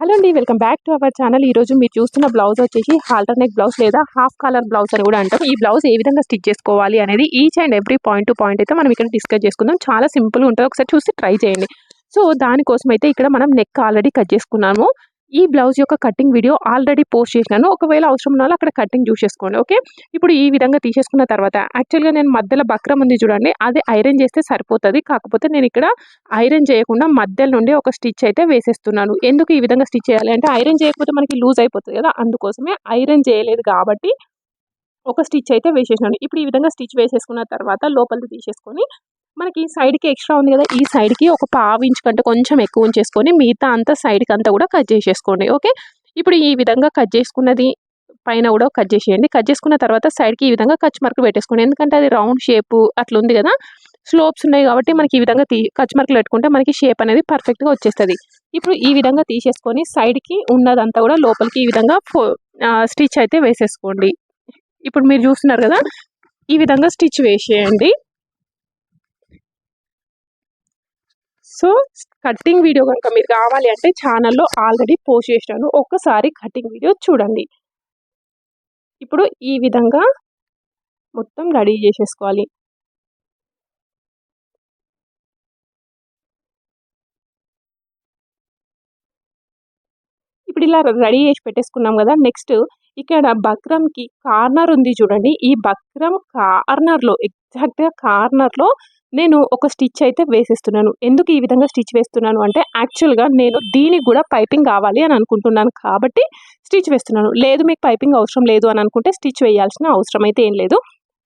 Hello అండి, welcome back to our channel. ఈ రోజు మీరు చూస్తున్న బ్లౌజ్ వచ్చేసి హాల్టర్ నెక్ బ్లౌజ్ లేదా హాఫ్ కలర్ బ్లౌజ్ అని కూడా అంటాం. ఈ బ్లౌజ్ ఏ విధంగా స్టిచ్ చేసుకోవాలి అనేది each and every point to point అయితే మనం ఇక్కడ డిస్కస్ చేసుకుందాం. చాలా సింపుల్గా ఉంటుంది, ఒకసారి చూసి ట్రై చేయండి. సో దానికోసం అయితే ఇక్కడ మనం నెక్ ఆల్రెడీ కట్ చేసుకున్నాము. ఈ బ్లౌజ్ యొక్క కటింగ్ వీడియో ఆల్రెడీ పోస్ట్ చేసినాను. ఒకవేళ అవసరం ఉన్న అక్కడ కటింగ్ చూసేసుకోండి. ఓకే, ఇప్పుడు ఈ విధంగా తీసేసుకున్న తర్వాత యాక్చువల్గా నేను మధ్యలో బక్రం ఉంది చూడండి, అది ఐరన్ చేస్తే సరిపోతుంది. కాకపోతే నేను ఇక్కడ ఐరన్ చేయకుండా మధ్యలో నుండి ఒక స్టిచ్ అయితే వేసేస్తున్నాను. ఎందుకు ఈ విధంగా స్టిచ్ చేయాలి అంటే ఐరన్ చేయకపోతే మనకి లూజ్ అయిపోతుంది కదా, అందుకోసమే ఐరన్ చేయలేదు కాబట్టి ఒక స్టిచ్ అయితే వేసేసినాను. ఇప్పుడు ఈ విధంగా స్టిచ్ వేసేసుకున్న తర్వాత లోపలికి తీసేసుకొని మనకి సైడ్కి ఎక్స్ట్రా ఉంది కదా, ఈ సైడ్కి ఒక పావు ఇంచ్ కంటే కొంచెం ఎక్కువ ఉంచేసుకొని మిగతా అంతా సైడ్కి అంతా కూడా కట్ చేసేసుకోండి. ఓకే, ఇప్పుడు ఈ విధంగా కట్ చేసుకున్నది పైన కూడా కట్ చేసేయండి. కట్ చేసుకున్న తర్వాత సైడ్కి ఈ విధంగా కచ్ మార్కులు పెట్టేసుకోండి. ఎందుకంటే అది రౌండ్ షేప్ అట్లా ఉంది కదా, స్లోప్స్ ఉన్నాయి కాబట్టి మనకి ఈ విధంగా కచ్ మార్కులు పెట్టుకుంటే మనకి షేప్ అనేది పర్ఫెక్ట్గా వచ్చేస్తుంది. ఇప్పుడు ఈ విధంగా తీసేసుకొని సైడ్కి ఉన్నదంతా కూడా లోపలికి ఈ విధంగా స్టిచ్ అయితే వేసేసుకోండి. ఇప్పుడు మీరు చూస్తున్నారు కదా, ఈ విధంగా స్టిచ్ వేసేయండి. సో కటింగ్ వీడియో కనుక మీరు కావాలి అంటే ఛానల్లో ఆల్రెడీ పోస్ట్ చేసినాను, ఒక్కసారి కటింగ్ వీడియో చూడండి. ఇప్పుడు ఈ విధంగా మొత్తం రెడీ చేసేసుకోవాలి. ఇప్పుడు ఇలా రెడీ చేసి పెట్టేసుకున్నాం కదా, నెక్స్ట్ ఇక్కడ బక్రంకి కార్నర్ ఉంది చూడండి, ఈ బక్రం కార్నర్లో ఎగ్జాక్ట్గా కార్నర్లో నేను ఒక స్టిచ్ అయితే వేసేస్తున్నాను. ఎందుకు ఈ విధంగా స్టిచ్ వేస్తున్నాను అంటే యాక్చువల్గా నేను దీనికి కూడా పైపింగ్ కావాలి అని అనుకుంటున్నాను కాబట్టి స్టిచ్ వేస్తున్నాను. లేదు మీకు పైపింగ్ అవసరం లేదు అని అనుకుంటే స్టిచ్ వేయాల్సిన అవసరం అయితే ఏం లేదు,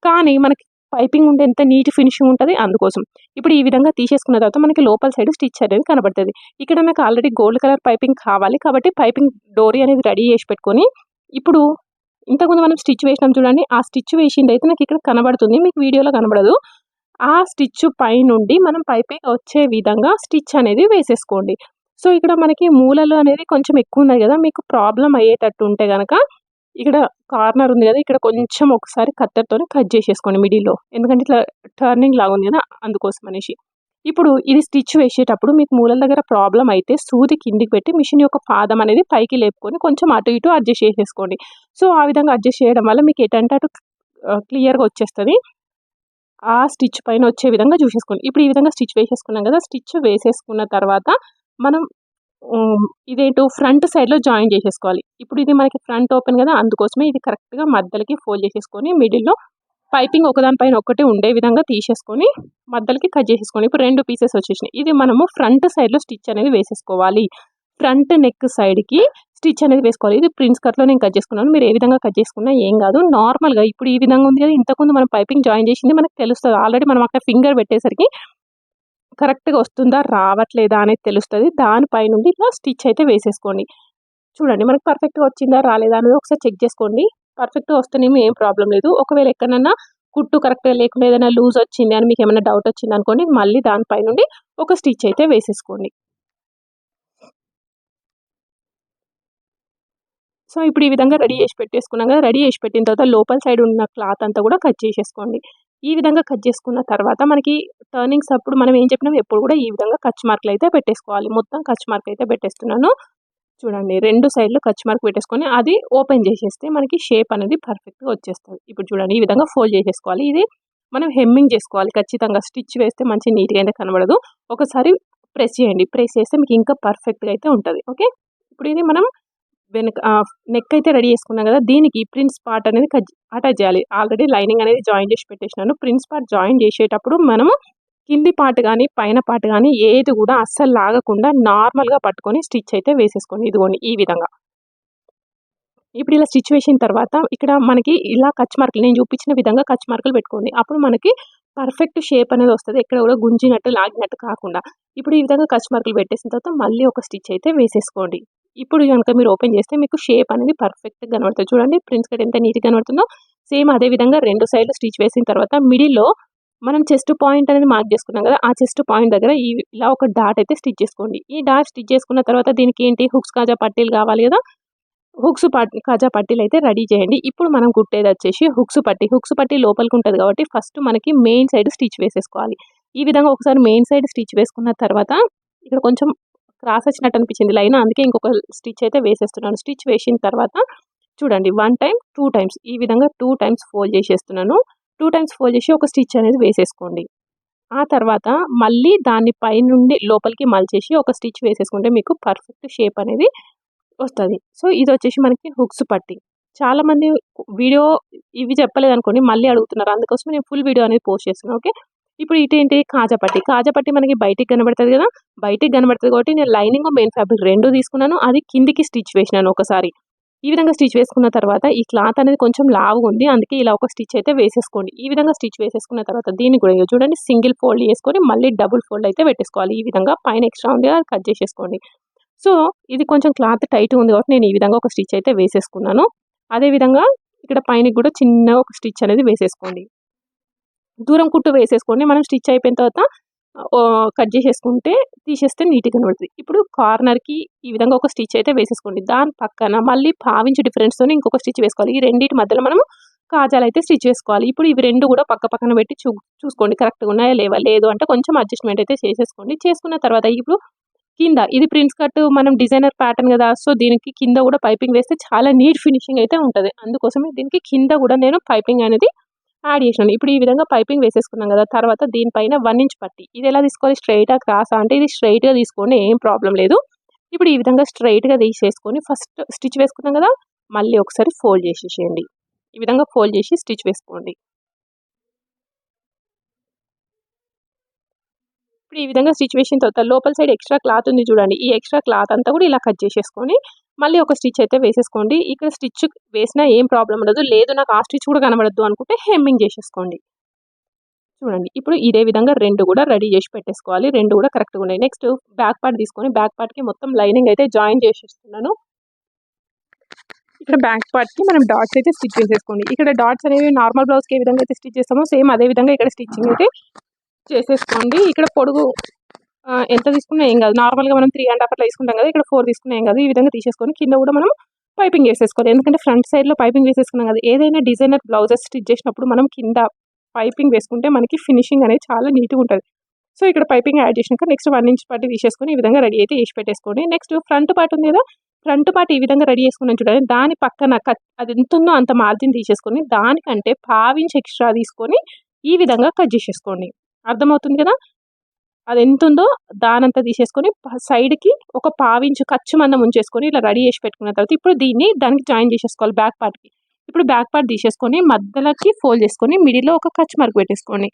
కానీ మనకి పైపింగ్ ఉంటే ఎంత నీట్ ఫినిషింగ్ ఉంటుంది అందుకోసం. ఇప్పుడు ఈ విధంగా తీసేసుకున్న తర్వాత మనకి లోపల సైడ్ స్టిచ్ అనేది కనబడుతుంది. ఇక్కడ నాకు ఆల్రెడీ గోల్డ్ కలర్ పైపింగ్ కావాలి కాబట్టి పైపింగ్ డోరీ అనేది రెడీ చేసి పెట్టుకొని ఇప్పుడు ఇంతకుముందు మనం స్టిచ్ వేసినాం చూడండి, ఆ స్టిచ్ వేసింది అయితే నాకు ఇక్కడ కనబడుతుంది, మీకు వీడియోలో కనబడదు. ఆ స్టిచ్ పై నుండి మనం పైపింగ్ వచ్చే విధంగా స్టిచ్ అనేది వేసేసుకోండి. సో ఇక్కడ మనకి మూలలు అనేది కొంచెం ఎక్కువ ఉన్నాయి కదా, మీకు ప్రాబ్లం అయ్యేటట్టు ఉంటే కనుక ఇక్కడ కార్నర్ ఉంది కదా, ఇక్కడ కొంచెం ఒకసారి కత్తెరతో కట్ చేసేసుకోండి మిడిల్లో, ఎందుకంటే ఇట్లా టర్నింగ్ లాగా ఉంది కదా అందుకోసం అనేసి. ఇప్పుడు ఇది స్టిచ్ వేసేటప్పుడు మీకు మూలల దగ్గర ప్రాబ్లం అయితే సూది కిందికి పెట్టి మిషన్ యొక్క పాదం అనేది పైకి లేపుకొని కొంచెం అటు ఇటు అడ్జస్ట్ చేసేసుకోండి. సో ఆ విధంగా అడ్జస్ట్ చేయడం వల్ల మీకు ఎటంటే అటు క్లియర్గా వచ్చేస్తుంది. ఆ స్టిచ్ పైన వచ్చే విధంగా చూసేసుకోండి. ఇప్పుడు ఈ విధంగా స్టిచ్ వేసేసుకున్నాం కదా, స్టిచ్ వేసేసుకున్న తర్వాత మనం ఇదేంటో ఫ్రంట్ సైడ్లో జాయిన్ చేసేసుకోవాలి. ఇప్పుడు ఇది మనకి ఫ్రంట్ ఓపెన్ కదా, అందుకోసమే ఇది కరెక్ట్గా మధ్యలోకి ఫోల్డ్ చేసేసుకొని మిడిల్లో పైపింగ్ ఒకదానిపైన ఒకటి ఉండే విధంగా తీసేసుకొని మధ్యలోకి కట్ చేసేసుకోండి. ఇప్పుడు 2 పీసెస్ వచ్చేసినాయి. ఇది మనము ఫ్రంట్ సైడ్లో స్టిచ్ అనేది వేసేసుకోవాలి. ఫ్రంట్ నెక్ సైడ్కి స్టిచ్ అనేది వేసుకోవాలి. ఇది ప్రిన్స్ కట్లో నేను కట్ చేసుకున్నాను, మీరు ఏ విధంగా కట్ చేసుకున్నా ఏం కాదు. నార్మల్గా ఇప్పుడు ఈ విధంగా ఉంది కదా, ఇంతకుముందు మనం పైపింగ్ జాయిన్ చేసింది మనకు తెలుస్తుంది ఆల్రెడీ. మనం అక్కడ ఫింగర్ పెట్టేసరికి కరెక్ట్గా వస్తుందా రావట్లేదా అనేది తెలుస్తుంది. దానిపై నుండి ఇట్లా స్టిచ్ అయితే వేసేసుకోండి. చూడండి మనకు పర్ఫెక్ట్గా వచ్చిందా రాలేదా అనేది ఒకసారి చెక్ చేసుకోండి. పర్ఫెక్ట్గా వస్తేనేమో ఏం ప్రాబ్లం లేదు. ఒకవేళ ఎక్కడన్నా కుట్టు కరెక్ట్గా లేకుండా ఏదైనా లూజ్ వచ్చింది అని మీకు ఏమైనా డౌట్ వచ్చింది అనుకోండి, మళ్ళీ దానిపై నుండి ఒక స్టిచ్ అయితే వేసేసుకోండి. సో ఇప్పుడు ఈ విధంగా రెడీ చేసి పెట్టేసుకున్నాం కదా, రెడీ చేసి పెట్టిన తర్వాత లోపల సైడ్ ఉన్న క్లాత్ అంతా కూడా కట్ చేసేసుకోండి. ఈ విధంగా కట్ చేసుకున్న తర్వాత మనకి టర్నింగ్స్ అప్పుడు మనం ఏం చెప్పినాం, ఎప్పుడు కూడా ఈ విధంగా కచ్ మార్కులు అయితే పెట్టేసుకోవాలి. మొత్తం కచ్ మార్క్ అయితే పెట్టేస్తున్నాను చూడండి. 2 సైడ్లు కచ్ మార్క్ పెట్టేసుకొని అది ఓపెన్ చేసేస్తే మనకి షేప్ అనేది పర్ఫెక్ట్గా వచ్చేస్తుంది. ఇప్పుడు చూడండి ఈ విధంగా ఫోల్డ్ చేసేసుకోవాలి. ఇది మనం హెమ్మింగ్ చేసుకోవాలి ఖచ్చితంగా, స్టిచ్ వేస్తే మంచి నీట్గా అయితే కనబడదు. ఒకసారి ప్రెస్ చేయండి, ప్రెస్ చేస్తే మీకు ఇంకా పర్ఫెక్ట్గా అయితే ఉంటుంది. ఓకే, ఇప్పుడు ఇది మనం వెనక నెక్ అయితే రెడీ చేసుకున్నాం కదా, దీనికి ప్రిన్స్ పార్ట్ అనేది అటాచ్ చేయాలి. ఆల్రెడీ లైనింగ్ అనేది జాయిన్ చేసి పెట్టేసినాను. ప్రిన్స్ పార్ట్ జాయిన్ చేసేటప్పుడు మనము కింది పార్ట్ కానీ పైన పార్ట్ కానీ ఏది కూడా అస్సలు లాగకుండా నార్మల్గా పట్టుకొని స్టిచ్ అయితే వేసేసుకోండి. ఇదిగోండి ఈ విధంగా. ఇప్పుడు ఇలా స్టిచ్ వేసిన తర్వాత ఇక్కడ మనకి ఇలా కచ్ మార్కులు నేను చూపించిన విధంగా కచ్ మార్కులు పెట్టుకోండి. అప్పుడు మనకి పర్ఫెక్ట్ షేప్ అనేది వస్తుంది, ఎక్కడ కూడా గుంజినట్టు లాగినట్టు కాకుండా. ఇప్పుడు ఈ విధంగా కచ్ మార్కులు పెట్టేసిన తర్వాత మళ్ళీ ఒక స్టిచ్ అయితే వేసేసుకోండి. ఇప్పుడు కనుక మీరు ఓపెన్ చేస్తే మీకు షేప్ అనేది పర్ఫెక్ట్గా కనబడుతుంది. చూడండి ప్రిన్స్ కట్ ఎంత నీట్గా కనబడుతుందో. సేమ్ అదే విధంగా 2 సైడ్లు స్టిచ్ వేసిన తర్వాత మిడిల్లో మనం చెస్ట్ పాయింట్ అనేది మార్క్ చేసుకున్నాం కదా, ఆ చెస్ట్ పాయింట్ దగ్గర ఇలా ఒక డాట్ అయితే స్టిచ్ చేసుకోండి. ఈ డాట్ స్టిచ్ చేసుకున్న తర్వాత దీనికి ఏంటి హుక్స్ కాజా పట్టీలు కావాలి కదా, హుక్స్ కాజా పట్టీలు అయితే రెడీ చేయండి. ఇప్పుడు మనం కుట్టేది వచ్చేసి హుక్స్ పట్టీ లోపలికి ఉంటుంది కాబట్టి ఫస్ట్ మనకి మెయిన్ సైడ్ స్టిచ్ వేసేసుకోవాలి. ఈ విధంగా ఒకసారి మెయిన్ సైడ్ స్టిచ్ వేసుకున్న తర్వాత ఇక్కడ కొంచెం క్రాస్ వచ్చినట్టు అనిపించింది లైన్, అందుకే ఇంకొక స్టిచ్ అయితే వేసేస్తున్నాను. స్టిచ్ వేసిన తర్వాత చూడండి 1 టైం 2 టైమ్స్ ఈ విధంగా 2 టైమ్స్ ఫోల్డ్ చేసేస్తున్నాను. 2 టైమ్స్ ఫోల్డ్ చేసి ఒక స్టిచ్ అనేది వేసేసుకోండి. ఆ తర్వాత మళ్ళీ దాన్ని పైనుండి లోపలికి మలిచేసి ఒక స్టిచ్ వేసేసుకుంటే మీకు పర్ఫెక్ట్ షేప్ అనేది వస్తుంది. సో ఇది వచ్చేసి మనకి హుక్స్ పట్టి. చాలామంది వీడియో ఇవి చెప్పలేదనుకోండి మళ్ళీ అడుగుతున్నారు, అందుకోసం నేను ఫుల్ వీడియో అనేది పోస్ట్ చేస్తున్నాను. ఓకే, ఇప్పుడు ఇటేంటి కాజాపట్టి. కాజాపట్టి మనకి బయటికి కనబడుతుంది కదా, బయటికి కనబడుతుంది కాబట్టి నేను లైనింగ్ మెయిన్ ఫ్యాబ్రిక్ 2 తీసుకున్నాను. అది కిందికి స్టిచ్ వేసినాను ఒకసారి. ఈ విధంగా స్టిచ్ వేసుకున్న తర్వాత ఈ క్లాత్ అనేది కొంచెం లావుగా ఉంది, అందుకే ఇలా ఒక స్టిచ్ అయితే వేసేసుకోండి. ఈ విధంగా స్టిచ్ వేసేసుకున్న తర్వాత దీన్ని కూడా చూడండి సింగిల్ ఫోల్డ్ చేసుకొని మళ్ళీ డబుల్ ఫోల్డ్ అయితే పెట్టేసుకోవాలి. ఈ విధంగా పైన ఎక్స్ట్రా ఉంది అది కట్ చేసేసుకోండి. సో ఇది కొంచెం క్లాత్ టైట్ ఉంది కాబట్టి నేను ఈ విధంగా ఒక స్టిచ్ అయితే వేసేసుకున్నాను. అదేవిధంగా ఇక్కడ పైన కూడా చిన్న ఒక స్టిచ్ అనేది వేసేసుకోండి. దూరం కుట్టు వేసేసుకోండి. మనం స్టిచ్ అయిపోయిన తర్వాత కట్ చేసేసుకుంటే తీసేస్తే నీట్గా కనబడుతుంది. ఇప్పుడు కార్నర్కి ఈ విధంగా ఒక స్టిచ్ అయితే వేసేసుకోండి. దాని పక్కన మళ్ళీ పావించి డిఫరెన్స్తో ఇంకొక స్టిచ్ వేసుకోవాలి. ఈ రెండింటి మధ్యలో మనము కాజాలు అయితే స్టిచ్ చేసుకోవాలి. ఇప్పుడు ఇవి 2 కూడా పక్క పక్కన పెట్టి చూసుకోండి కరెక్ట్గా ఉన్నాయా లేవా. లేదు అంటే కొంచెం అడ్జస్ట్మెంట్ అయితే చేసేసుకోండి. చేసుకున్న తర్వాత ఇప్పుడు కింద ఇది ప్రిన్స్ కట్ మనం డిజైనర్ ప్యాటర్న్ కదా, సో దీనికి కింద కూడా పైపింగ్ వేస్తే చాలా నీట్ ఫినిషింగ్ అయితే ఉంటుంది. అందుకోసమే దీనికి కింద కూడా నేను పైపింగ్ అనేది యాడ్ చేసినాను. ఇప్పుడు ఈ విధంగా పైపింగ్ వేసేసుకున్నాం కదా, తర్వాత దీనిపైన 1 ఇంచ్ పట్టి. ఇది ఎలా తీసుకోవాలి, స్ట్రైట్గా క్రాసా అంటే ఇది స్ట్రైట్గా తీసుకోండి, ఏం ప్రాబ్లం లేదు. ఇప్పుడు ఈ విధంగా స్ట్రైట్గా తీసేసుకొని ఫస్ట్ స్టిచ్ వేసుకున్నాం కదా, మళ్ళీ ఒకసారి ఫోల్డ్ చేసేసేయండి. ఈ విధంగా ఫోల్డ్ చేసి స్టిచ్ వేసుకోండి. ఇప్పుడు ఈ విధంగా స్టిచ్ వేసిన తర్వాత లోపల సైడ్ ఎక్స్ట్రా క్లాత్ ఉంది చూడండి, ఈ ఎక్స్ట్రా క్లాత్ అంతా కూడా ఇలా కట్ చేసేసుకొని మళ్ళీ ఒక స్టిచ్ అయితే వేసేసుకోండి. ఇక్కడ స్టిచ్ వేసినా ఏం ప్రాబ్లం ఉండదు. లేదు నాకు ఆ స్టిచ్ కూడా కనబడద్దు అనుకుంటే హెమ్మింగ్ చేసేసుకోండి. చూడండి ఇప్పుడు ఇదే విధంగా 2 కూడా రెడీ చేసి పెట్టేసుకోవాలి. 2 కూడా కరెక్ట్గా ఉన్నాయి. నెక్స్ట్ బ్యాక్ పార్ట్ తీసుకొని బ్యాక్ పార్ట్కి మొత్తం లైనింగ్ అయితే జాయిన్ చేసేస్తున్నాను. ఇక్కడ బ్యాక్ పార్ట్కి మనం డాట్స్ అయితే స్టిచ్ చేసేసుకోండి. ఇక్కడ డాట్స్ అనేవి నార్మల్ బ్లౌజ్కి ఏ విధంగా అయితే స్టిచ్ చేస్తామో సేమ్ అదే విధంగా ఇక్కడ స్టిచ్చింగ్ అయితే చేసేసుకోండి. ఇక్కడ పొడుగు ఎంత తీసుకున్నా ఏం కాదు. నార్మల్గా మనం 3.5 అట్లా తీసుకుంటాం కదా, ఇక్కడ 4 తీసుకున్నా ఏం కాదు. ఈ విధంగా తీసేసుకొని కింద కూడా మనం పైపింగ్ వేసేసుకోవాలి. ఎందుకంటే ఫ్రంట్ సైడ్లో పైపింగ్ వేసేసుకున్నాం కదా, ఏదైనా డిజైనర్ బ్లౌజెస్ స్టిచ్ చేసినప్పుడు మనం కింద పైపింగ్ వేసుకుంటే మనకి ఫినిషింగ్ అనేది చాలా నీట్గా ఉంటుంది. సో ఇక్కడ పైపింగ్ యాడ్ చేసినాక నెక్స్ట్ 1 ఇంచ్ పార్ట్ తీసేసుకొని ఈ విధంగా రెడీ అయితే వేసి పెట్టేసుకోండి. నెక్స్ట్ ఫ్రంట్ పార్ట్ ఉంది కదా, ఫ్రంట్ పార్ట్ ఈ విధంగా రెడీ చేసుకున్నాం చూడండి, దాని పక్కన అది ఎంత ఉందో అంత మార్జిన్ తీసేసుకొని దానికంటే 1/2 ఇంచ్ ఎక్స్ట్రా తీసుకొని ఈ విధంగా కట్ చేసేసుకోండి. అర్థమవుతుంది కదా, అది ఎంత ఉందో దానంతా తీసేసుకొని సైడ్కి ఒక 1/2 ఇంచ్ ఖర్చు మందం ఉంచేసుకొని ఇలా రెడీ చేసి పెట్టుకున్న తర్వాత ఇప్పుడు దీన్ని దానికి జాయిన్ చేసేసుకోవాలి బ్యాక్ పార్ట్కి. ఇప్పుడు బ్యాక్ పార్ట్ తీసేసుకొని మధ్యలోకి ఫోల్డ్ చేసుకొని మిడిల్లో ఒక ఖర్చు మార్క్ పెట్టేసుకోండి.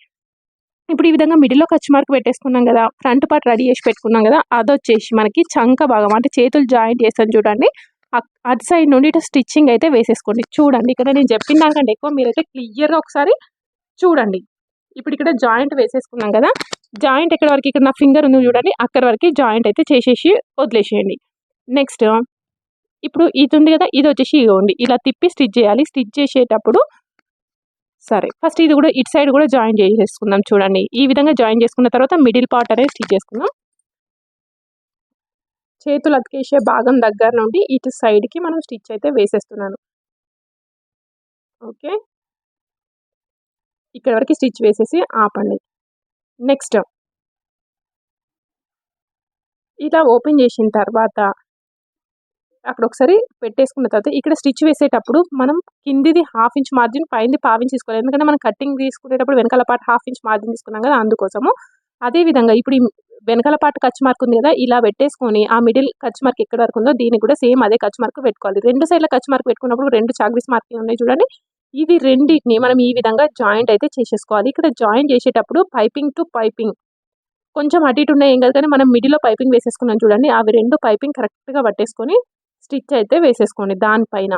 ఇప్పుడు ఈ విధంగా మిడిల్లో ఖర్చు మార్క్ పెట్టేసుకున్నాం కదా, ఫ్రంట్ పార్ట్ రెడీ చేసి పెట్టుకున్నాం కదా, అది వచ్చేసి మనకి చంక భాగం అంటే చేతులు జాయింట్ చేస్తాను చూడండి, అటు సైడ్ నుండి ఇటు స్టిచ్చింగ్ అయితే వేసేసుకోండి. చూడండి ఇక్కడ నేను చెప్పిన దానికంటే ఎక్కువ మీరైతే క్లియర్గా ఒకసారి చూడండి. ఇప్పుడు ఇక్కడ జాయింట్ వేసేసుకున్నాం కదా, జాయింట్ ఎక్కడ వరకు ఇక్కడ నా ఫింగర్ ఉంది చూడండి, అక్కడ వరకు జాయింట్ అయితే చేసేసి వదిలేసేయండి. నెక్స్ట్ ఇప్పుడు ఇది ఉంది కదా, ఇది వచ్చేసి ఇవ్వండి ఇలా తిప్పి స్టిచ్ చేయాలి. స్టిచ్ చేసేటప్పుడు సరే ఫస్ట్ ఇది కూడా ఇటు సైడ్ కూడా జాయిన్ చేసేసుకుందాం. చూడండి ఈ విధంగా జాయిన్ చేసుకున్న తర్వాత మిడిల్ పార్ట్ అనేది స్టిచ్ చేసుకుందాం. చేతులు అతికేసే భాగం దగ్గర నుండి ఇటు సైడ్కి మనం స్టిచ్ అయితే వేసేస్తున్నాను. ఓకే, ఇక్కడ వరకు స్టిచ్ వేసేసి ఆపండి. నెక్స్ట్ ఇలా ఓపెన్ చేసిన తర్వాత అక్కడ ఒకసారి పెట్టేసుకున్న తర్వాత ఇక్కడ స్టిచ్ వేసేటప్పుడు మనం కిందిది 1/2 ఇంచ్ మార్జిన్, పైంది 1/2 ఇంచ్ తీసుకోవాలి. ఎందుకంటే మనం కటింగ్ తీసుకునేటప్పుడు వెనకాల పార్ట్ 1/2 ఇంచ్ మార్జిన్ తీసుకున్నాం కదా, అందుకోసము. అదేవిధంగా ఇప్పుడు వెనకాల పార్ట్ ఖర్చు మార్క్ ఉంది కదా, ఇలా పెట్టేసుకొని ఆ మిడిల్ ఖర్చు మార్క్ ఎక్కడ వరకు ఉందో దీనికి కూడా సేమ్ అదే ఖర్చు మార్క్ పెట్టుకోవాలి. 2 సైడ్ల ఖర్చు మార్క్ పెట్టుకున్నప్పుడు 2 చాక్రీస్ మార్కులు ఉన్నాయి చూడండి, ఇది రెండింటిని మనం ఈ విధంగా జాయింట్ అయితే చేసేసుకోవాలి. ఇక్కడ జాయింట్ చేసేటప్పుడు పైపింగ్ టు పైపింగ్ కొంచెం అటు ఇటు ఉన్నాయి ఏం కాదు, కానీ మనం మిడిల్లో పైపింగ్ వేసేసుకున్నాం చూడండి, అవి 2 పైపింగ్ కరెక్ట్గా పట్టేసుకొని స్టిచ్ అయితే వేసేసుకోండి. దానిపైన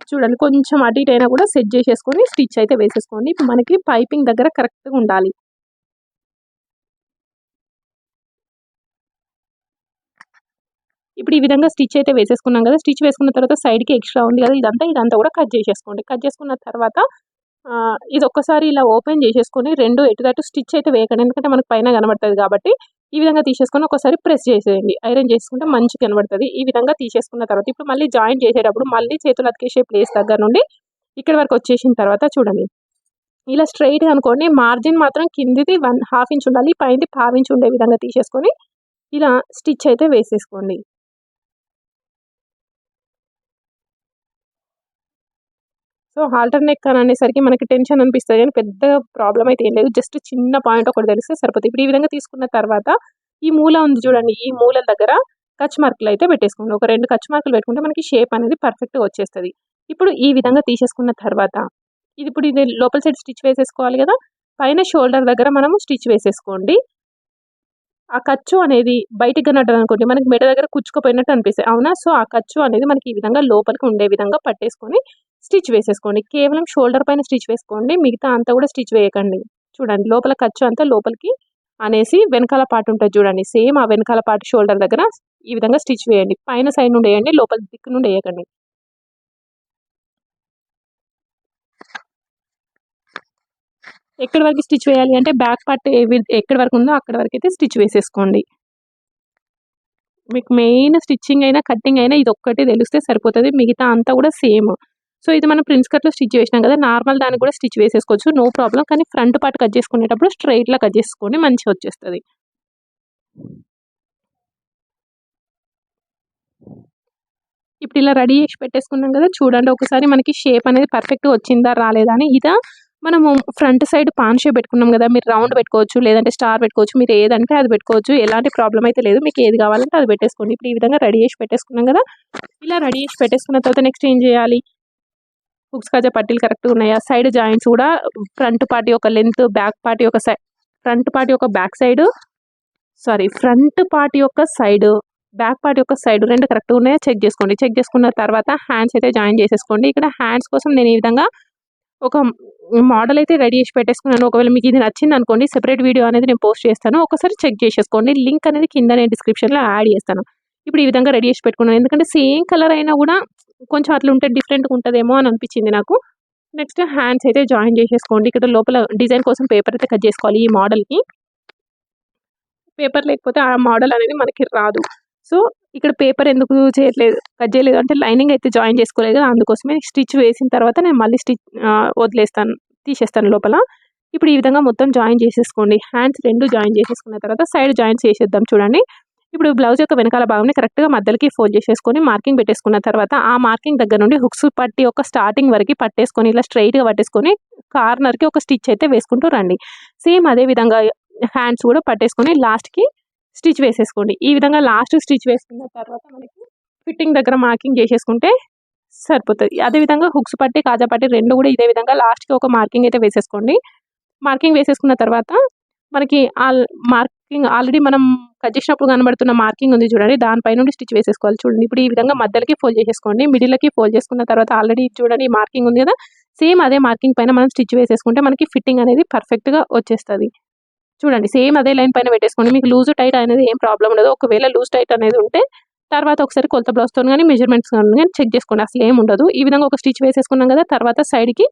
చూడండి కొంచెం అటు ఇటు అయినా కూడా సెట్ చేసేసుకొని స్టిచ్ అయితే వేసేసుకోండి. ఇప్పుడు మనకి పైపింగ్ దగ్గర కరెక్ట్గా ఉండాలి. ఇప్పుడు ఈ విధంగా స్టిచ్ అయితే వేసేసుకున్నాం కదా, స్టిచ్ వేసుకున్న తర్వాత సైడ్కి ఎక్స్ట్రా ఉంది కదా, ఇదంతా కూడా కట్ చేసేసుకోండి. కట్ చేసుకున్న తర్వాత ఇది ఒక్కసారి ఇలా ఓపెన్ చేసేసుకొని 2 ఎటుదటు స్టిచ్ అయితే వేయకండి, ఎందుకంటే మనకు పైన కనబడుతుంది కాబట్టి. ఈ విధంగా తీసేసుకొని ఒకసారి ప్రెస్ చేసేయండి, ఐరన్ చేసుకుంటే మంచిగా కనబడుతుంది. ఈ విధంగా తీసేసుకున్న తర్వాత ఇప్పుడు మళ్ళీ జాయిన్ చేసేటప్పుడు మళ్ళీ చేతులు అతికేసే ప్లేస్ దగ్గర నుండి ఇక్కడ వరకు వచ్చేసిన తర్వాత చూడండి ఇలా స్ట్రైట్గా అనుకోండి. మార్జిన్ మాత్రం కిందిది 1/2 ఇంచ్ ఉండాలి, పైది 1/2 ఇంచ్ ఉండే విధంగా తీసేసుకొని ఇలా స్టిచ్ అయితే వేసేసుకోండి. సో హాల్టర్ నెక్ అని అనేసరికి మనకి టెన్షన్ అనిపిస్తుంది, కానీ పెద్ద ప్రాబ్లం అయితే ఏం లేదు. జస్ట్ చిన్న పాయింట్ ఒకటి తెలిస్తే సరిపోతుంది. ఇప్పుడు ఈ విధంగా తీసుకున్న తర్వాత ఈ మూల ఉంది చూడండి, ఈ మూలల దగ్గర కచ్ మార్కులు అయితే పెట్టేసుకోండి. ఒక 2 కచ్ మార్కులు పెట్టుకుంటే మనకి షేప్ అనేది పర్ఫెక్ట్గా వచ్చేస్తుంది. ఇప్పుడు ఈ విధంగా తీసేసుకున్న తర్వాత ఇది లోపల సైడ్ స్టిచ్ వేసేసుకోవాలి కదా. పైన షోల్డర్ దగ్గర మనము స్టిచ్ వేసేసుకోండి. ఆ ఖర్చు అనేది బయటికి కనట్టు అనుకోండి, మనకి మెడ దగ్గర కుచ్చుకుపోయినట్టు అనిపిస్తాయి, అవునా. సో ఆ ఖర్చు అనేది మనకి ఈ విధంగా లోపలికి ఉండే విధంగా పట్టేసుకొని స్టిచ్ వేసేసుకోండి. కేవలం షోల్డర్ పైన స్టిచ్ వేసుకోండి, మిగతా అంతా కూడా స్టిచ్ వేయకండి. చూడండి లోపల ఖర్చు అంతా లోపలికి అనేసి వెనకాల పార్ట్ ఉంటుంది చూడండి, సేమ్ ఆ వెనకాల పార్ట్ షోల్డర్ దగ్గర ఈ విధంగా స్టిచ్ వేయండి. పైన సైడ్ నుండి వేయండి, లోపల దిక్కు నుండి వేయకండి. ఎక్కడి వరకు స్టిచ్ వేయాలి అంటే బ్యాక్ పార్ట్ ఎక్కడి వరకు ఉందో అక్కడి వరకు అయితే స్టిచ్ వేసేసుకోండి. మీకు మెయిన్ స్టిచ్చింగ్ అయినా కట్టింగ్ అయినా ఇది ఒక్కటే తెలిస్తే సరిపోతుంది, మిగతా అంతా కూడా సేమ్. సో ఇది మనం ప్రిన్స్ కట్లో స్టిచ్ చేసినాం కదా, నార్మల్ దానికి కూడా స్టిచ్ వేసేసుకోవచ్చు, నో ప్రాబ్లం. కానీ ఫ్రంట్ పార్ట్ కట్ చేసుకునేటప్పుడు స్ట్రైట్లా కట్ చేసుకోండి, మంచిగా వచ్చేస్తుంది. ఇప్పుడు ఇలా రెడీ చేసి పెట్టేసుకున్నాం కదా, చూడండి ఒకసారి మనకి షేప్ అనేది పర్ఫెక్ట్గా వచ్చిందా రాలేదా అని. ఇదా మనము ఫ్రంట్ సైడ్ పాన్ షేప్ పెట్టుకున్నాం కదా, మీరు రౌండ్ పెట్టుకోవచ్చు, లేదంటే స్టార్ పెట్టుకోవచ్చు, మీరు ఏదంటే అది పెట్టుకోవచ్చు, ఎలాంటి ప్రాబ్లం అయితే లేదు. మీకు ఏది కావాలంటే అది పెట్టేసుకోండి. ఇప్పుడు ఈ విధంగా రెడీ చేసి పెట్టేసుకున్నాం కదా, ఇలా రెడీ చేసి పెట్టేసుకున్న తర్వాత నెక్స్ట్ ఏం చేయాలి, హుక్స్ కాజా పట్టీలు కరెక్ట్గా ఉన్నాయా, సైడ్ జాయింట్స్ కూడా ఫ్రంట్ పార్ట్ యొక్క లెంత్, బ్యాక్ పార్ట్ యొక్క ఫ్రంట్ పార్ట్ యొక్క బ్యాక్ సైడ్ ఫ్రంట్ పార్ట్ యొక్క సైడ్, బ్యాక్ పార్ట్ యొక్క సైడ్ రెండు కరెక్ట్గా ఉన్నాయా చెక్ చేసుకోండి. చెక్ చేసుకున్న తర్వాత హ్యాండ్స్ అయితే జాయిన్ చేసేసుకోండి. ఇక్కడ హ్యాండ్స్ కోసం నేను ఈ విధంగా ఒక మోడల్ అయితే రెడీ చేసి పెట్టేసుకున్నాను. ఒకవేళ మీకు ఇది నచ్చింది అనుకోండి, సెపరేట్ వీడియో అనేది నేను పోస్ట్ చేస్తాను, ఒకసారి చెక్ చేసేసుకోండి. లింక్ అనేది కింద నేను డిస్క్రిప్షన్లో యాడ్ చేస్తాను. ఇప్పుడు ఈ విధంగా రెడీ చేసి పెట్టుకున్నాను, ఎందుకంటే సేమ్ కలర్ అయినా కూడా కొంచెం అట్లా ఉంటే డిఫరెంట్గా ఉంటుందేమో అని అనిపించింది నాకు. నెక్స్ట్ హ్యాండ్స్ అయితే జాయిన్ చేసేసుకోండి. ఇక్కడ లోపల డిజైన్ కోసం పేపర్ అయితే కట్ చేసుకోవాలి. ఈ మోడల్కి పేపర్ లేకపోతే ఆ మోడల్ అనేది మనకి రాదు. సో ఇక్కడ పేపర్ ఎందుకు కట్ చేయలేదు అంటే లైనింగ్ అయితే జాయిన్ చేసుకోలేదు కదా, అందుకోసమే స్టిచ్ వేసిన తర్వాత నేను మళ్ళీ తీసేస్తాను లోపల. ఇప్పుడు ఈ విధంగా మొత్తం జాయిన్ చేసేసుకోండి. హ్యాండ్స్ రెండు జాయిన్ చేసేసుకున్న తర్వాత సైడ్ జాయింట్స్ చేసేద్దాం. చూడండి ఇప్పుడు బ్లౌజ్ యొక్క వెనకాల భాగంని కరెక్ట్గా మధ్యలోకి ఫోల్డ్ చేసేసుకొని మార్కింగ్ పెట్టేసుకున్న తర్వాత ఆ మార్కింగ్ దగ్గర నుండి హుక్స్ పట్టి ఒక స్టార్టింగ్ వరకు పట్టేసుకొని ఇలా స్ట్రైట్గా పట్టేసుకొని కార్నర్కి ఒక స్టిచ్ అయితే వేసుకుంటూ రండి. సేమ్ అదే విధంగా హ్యాండ్స్ కూడా పట్టేసుకొని లాస్ట్కి స్టిచ్ వేసేసుకోండి. ఈ విధంగా లాస్ట్ స్టిచ్ వేసుకున్న తర్వాత మనకి ఫిట్టింగ్ దగ్గర మార్కింగ్ చేసేసుకుంటే సరిపోతుంది. అదేవిధంగా హుక్స్ పట్టి కాజా పట్టి రెండు కూడా ఇదే విధంగా లాస్ట్కి ఒక మార్కింగ్ అయితే వేసేసుకోండి. మార్కింగ్ వేసేసుకున్న తర్వాత మనకి మార్కింగ్ ఆల్రెడీ మనం కట్ చేసినప్పుడు కనబడుతున్న మార్కింగ్ ఉంది చూడండి, దానిపై నుండి స్టిచ్ వేసేసుకోవాలి. చూడండి ఇప్పుడు ఈ విధంగా మధ్యలోకి ఫోల్డ్ చేసేసుకోండి. మిడిల్కి ఫోల్డ్ చేసుకున్న తర్వాత ఆల్రెడీ చూడండి మార్కింగ్ ఉంది కదా, సేమ్ అదే మార్కింగ్ పైన మనం స్టిచ్ వేసేసుకుంటే మనకి ఫిట్టింగ్ అనేది పర్ఫెక్ట్గా వచ్చేస్తుంది. చూడండి సేమ్ అదే లైన్ పైన పెట్టేసుకోండి. మీకు లూజ్ టైట్ అనేది ఏం ప్రాబ్లం ఉండదు. ఒకవేళ లూజ్ టైట్ అనేది ఉంటే తర్వాత ఒకసారి కొలత బ్లౌజ్తో కానీ మెజర్మెంట్స్ కానీ చెక్ చేసుకోండి, అసలు ఏం ఉండదు. ఈ విధంగా ఒక స్టిచ్ వేసేసుకున్నాం కదా, తర్వాత సైడ్కి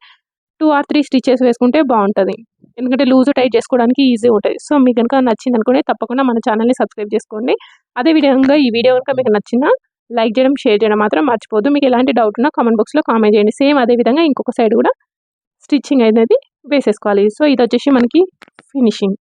2 or 3 స్టిచెస్ వేసుకుంటే బాగుంటుంది, ఎందుకంటే లూజ్ టైట్ చేసుకోవడానికి ఈజీ ఉంటుంది. సో మీకు కనుక నచ్చింది అనుకోండి తప్పకుండా మన ఛానల్ని సబ్స్క్రైబ్ చేసుకోండి. అదేవిధంగా ఈ వీడియో కనుక మీకు నచ్చిందా లైక్ చేయడం, షేర్ చేయడం మాత్రం మర్చిపోద్దు. మీకు ఎలాంటి డౌట్ ఉన్నా కామెంట్ బాక్స్లో కామెంట్ చేయండి. సేమ్ అదేవిధంగా ఇంకొక సైడ్ కూడా స్టిచ్చింగ్ అనేది వేసేసుకోవాలి. సో ఇది వచ్చేసి మనకి ఫినిషింగ్.